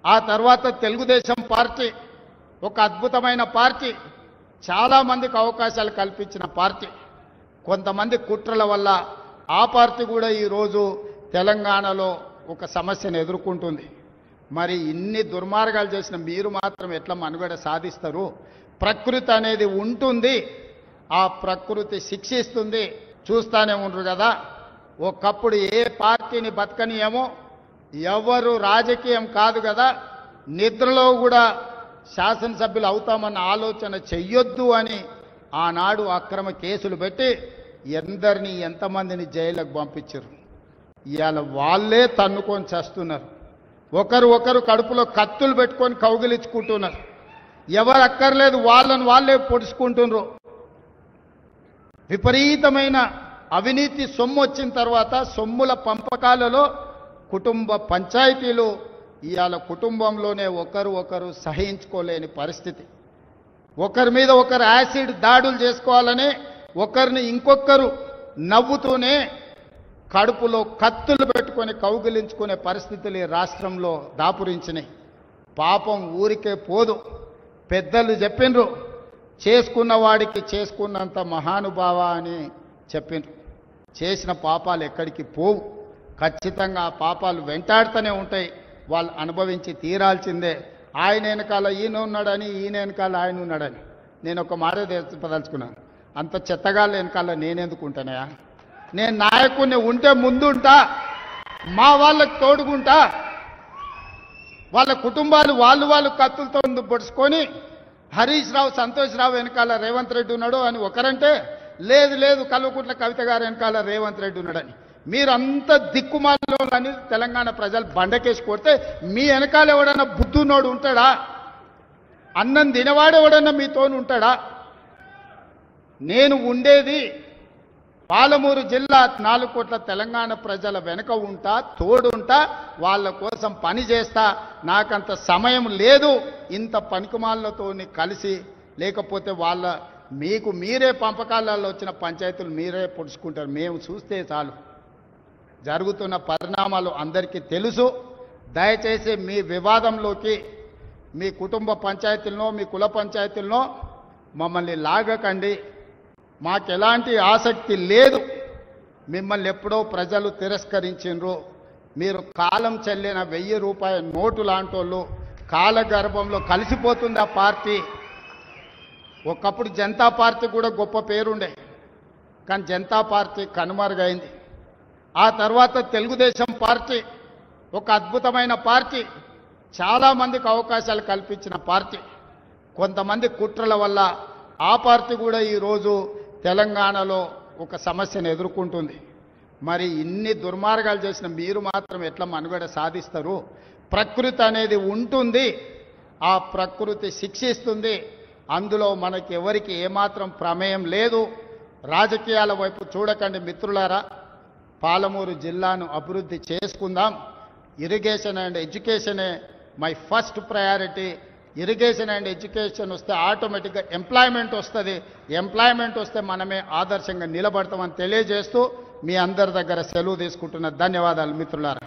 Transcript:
ఆ తర్వాత తెలుగుదేశం పార్టీ ఒక అద్భుతమైన పార్టీ, చాలా మందికి అవకాశాలు కల్పించిన పార్టీ. కొంతమంది కుట్రల వల్ల ఆ పార్టీ కూడా ఈరోజు తెలంగాణలో ఒక సమస్యను ఎదుర్కొంటుంది. మరి ఇన్ని దుర్మార్గాలు చేసిన మీరు మాత్రం ఎట్లా మనుగడ సాధిస్తారు? ప్రకృతి అనేది ఉంటుంది, ఆ ప్రకృతి శిక్షిస్తుంది. చూస్తానే ఉండరు కదా. ఒకప్పుడు ఏ పార్టీని బతకనియేమో, ఎవరు రాజకీయం కాదు కదా, నిద్రలో కూడా శాసనసభ్యులు అవుతామన్న ఆలోచన చెయ్యొద్దు అని ఆనాడు అక్రమ కేసులు పెట్టి ఎందరిని ఎంతమందిని జైలుకు పంపించారు. ఇవాళ వాళ్ళే తన్నుకొని చేస్తున్నారు. ఒకరు కడుపులో కత్తులు పెట్టుకొని కౌగిలించుకుంటున్నారు. ఎవరు అక్కర్లేదు, వాళ్ళని వాళ్ళే పొడుచుకుంటున్నారు. విపరీతమైన అవినీతి సొమ్ము వచ్చిన తర్వాత సొమ్ముల పంపకాలలో కుటుంబ పంచాయతీలు ఇవాళ కుటుంబంలోనే ఒకరు సహించుకోలేని పరిస్థితి. ఒకరి మీద ఒకరు యాసిడ్ దాడులు చేసుకోవాలని ఒకరిని ఇంకొకరు నవ్వుతూనే కడుపులో కత్తులు పెట్టుకొని కౌగిలించుకునే పరిస్థితులు ఈ రాష్ట్రంలో దాపురించినాయి. పాపం ఊరికే పోదు. పెద్దలు చెప్పిండ్రు, చేసుకున్న వాడికి చేసుకున్నంత మహానుభావ అని చెప్పిండ్రు. చేసిన పాపాలు ఎక్కడికి పోవు, ఖచ్చితంగా ఆ పాపాలు వెంటాడుతూనే ఉంటాయి. వాళ్ళు అనుభవించి తీరాల్సిందే. ఆయన వెనకాల ఈయన ఉన్నాడని, ఈయన వెనకాల ఆయన ఉన్నాడని నేను ఒక మాట తెలుసుకున్నాను. అంత చెత్తగాళ్ళ వెనకాల నేనెందుకు ఉంటానయా? నేను నాయకుడిని ఉంటే ముందుంటా, మా వాళ్ళకి తోడుకుంటా. వాళ్ళ కుటుంబాలు వాళ్ళు కత్తులతో పొడుచుకొని హరీష్ రావు, సంతోష్ రావు వెనకాల రేవంత్ రెడ్డి ఉన్నాడు అని ఒకరంటే, లేదు కల్వకుంట్ల కవిత గారు వెనకాల రేవంత్ రెడ్డి ఉన్నాడని. మీరంతా దిక్కుమాలలో అని తెలంగాణ ప్రజలు బండకేసి కొడితే మీ వెనకాల ఎవడన్నా బుద్ధున్నోడు ఉంటాడా? అన్నం తినవాడు ఎవడన్నా మీతోని ఉంటాడా? నేను ఉండేది పాలమూరు జిల్లా 4 కోట్ల తెలంగాణ ప్రజల వెనుక ఉంటా, తోడుంటా, వాళ్ళ కోసం పని చేస్తా. నాకంత సమయం లేదు ఇంత పనికిమాలతో కలిసి, లేకపోతే వాళ్ళ మీకు మీరే పంపకాలలో వచ్చిన పంచాయతీలు మీరే పొడుచుకుంటారు. మేము చూస్తే చాలు. జరుగుతున్న పరిణామాలు అందరికీ తెలుసు. దయచేసి మీ వివాదంలోకి మీ కుటుంబ పంచాయతీలను, మీ కుల పంచాయతీలను మమ్మల్ని లాగకండి. మాకు ఎలాంటి ఆసక్తి లేదు. మిమ్మల్ని ఎప్పుడో ప్రజలు తిరస్కరించిండ్రు. మీరు కాలం చెల్లిన 1000 రూపాయల నోటు లాంటోళ్ళు. కాలగర్భంలో కలిసిపోతుంది ఆ పార్టీ. ఒకప్పుడు జనతా పార్టీ కూడా గొప్ప పేరుండే, కానీ జనతా పార్టీ కనుమరుగైంది. ఆ తర్వాత తెలుగుదేశం పార్టీ ఒక అద్భుతమైన పార్టీ, చాలా మందికి అవకాశాలు కల్పించిన పార్టీ. కొంతమంది కుట్రల వల్ల ఆ పార్టీ కూడా ఈరోజు తెలంగాణలో ఒక సమస్యను ఎదుర్కొంటుంది. మరి ఇన్ని దుర్మార్గాలు చేసిన మీరు మాత్రం ఎట్లా మనుగడ సాధిస్తారు? ప్రకృతి అనేది ఉంటుంది, ఆ ప్రకృతి శిక్షిస్తుంది. అందులో మనకి ఎవరికి ఏమాత్రం ప్రమేయం లేదు. రాజకీయాల వైపు చూడకండి మిత్రులారా. పాలమూరు జిల్లాను అభివృద్ధి చేసుకుందాం. ఇరిగేషన్ అండ్ ఎడ్యుకేషనే my first priority. Irrigation and education వస్తే ఆటోమేటిక్గా ఎంప్లాయ్మెంట్ వస్తుంది. ఎంప్లాయ్మెంట్ వస్తే మనమే ఆదర్శంగా నిలబడతామని తెలియజేస్తూ మీ అందరి దగ్గర సెలవు తీసుకుంటున్న ధన్యవాదాలు మిత్రులారా.